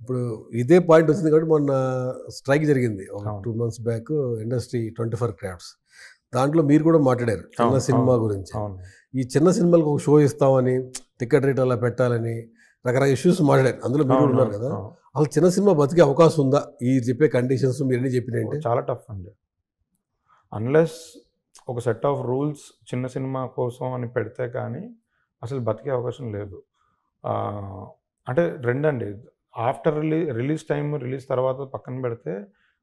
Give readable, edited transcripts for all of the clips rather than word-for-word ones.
ఇప్పుడు ఇదే పాయింట్ వచ్చింది కాబట్టి మొన్న స్ట్రైక్ జరిగింది ఒక అవును. 2 months బ్యాక్ ఇండస్ట్రీ 24 క్రాఫ్ట్స్. దాంట్లో మీరు కూడా మాట్లాడారు చిన్న అవును, సినిమా అవును, గురించి. అవును. ఈ చిన్న సినిమాలకు ఒక షో ఇస్తామని, టికెట్ రేట్ అలా పెట్టాలని రకరకాల ఇష్యూస్ మాట్లాడారు. అందులో మీరు కూడా అవును, ఉన్నారు కదా. అవును. అసలు చిన్న సినిమా బతికే అవకాశం ఉందా? ఈ చెప్పే కండిషన్స్ మీరన్నీ చెప్పినాయంటే? చాలా టఫ్ అండి. అన్‌లెస్ ఒక సెట్ ఆఫ్ రూల్స్ చిన్న సినిమా కోసం అని పెడితే కానీ అసలు బతికే అవకాశం లేదు. ఆహ్, అంటే రెండండి. ఆఫ్టర్ రిలీజ్ టైమ్, రిలీజ్ తర్వాత పక్కన పెడితే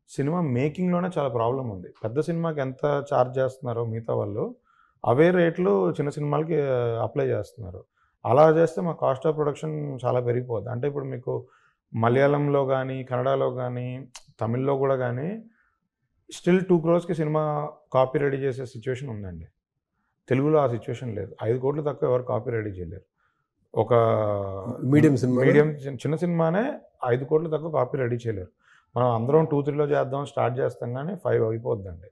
సినిమా మేకింగ్‌లోనే చాలా ప్రాబ్లమ్ ఉంది. పెద్ద సినిమాకి ఎంత చార్జ్ చేస్తున్నారో మిగతా వాళ్ళు, అవే రేట్లు చిన్న సినిమాలకి అప్లై చేస్తున్నారు. అలా చేస్తే మా కాస్ట్ ఆఫ్ ప్రొడక్షన్ చాలా పెరిగిపోద్ది. అంటే ఇప్పుడు మీకు మలయాళంలో గానీ, కన్నడలో గానీ, తమిళ్‌లో గూడా గానీ స్టిల్ 2 క్రోర్స్‌కి సినిమా కాపీ రెడీ చేసే సిట్యుయేషన్ ఉందండి. తెలుగులో ఆ సిట్యుయేషన్ లేదు. 5,00,00,000 తక్కువ ఎవరు కాపీ రెడీ చేయలేరు. ఒక మీడియం సినిమానా? మీడియం చిన్న సినిమానే 5,00,00,000 తక్కువ కాపీ రెడీ చేయలేరు. మనం అందరం 2, 3లో చేద్దాం స్టార్ట్ చేస్తాం గానీ 5 అయిపోద్దండి.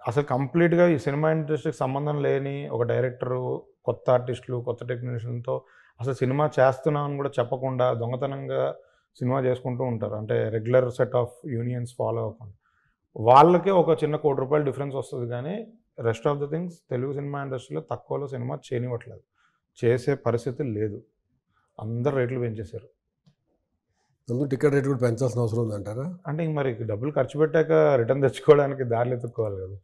అసలు కంప్లీట్‌గా ఈ సినిమా ఇండస్ట్రీకి సంబంధం లేని ఒక డైరెక్టరు, కొత్త ఆర్టిస్టులు, కొత్త టెక్నీషియన్‌తో అసలు సినిమా చేస్తున్నామని కూడా చెప్పకుండా దొంగతనంగా సినిమా చేసుకుంటూ ఉంటారు. అంటే regular set of unions follow అవ్వకుండా. వాళ్ళకే ఒక చిన్న రూ. 1,00,00,000 డిఫరెన్స్ వస్తది గానీ, rest of the things Telugu cinema ఇండస్ట్రీలో తక్కువలో సినిమా చేయనివ్వట్లేదు. చేసే పరిస్థితి లేదు. అందరూ రేట్లు పెంచేశారు. అందుకు టికెట్ రేట్ కూడా పెంచాల్సిన అవసరం ఉందంటారా? అంటే ఇంక మరి డబ్బులు ఖర్చు పెట్టాక రిటర్న్ తెచ్చుకోవడానికి దారులు ఎతుక్కోవాలి కదా!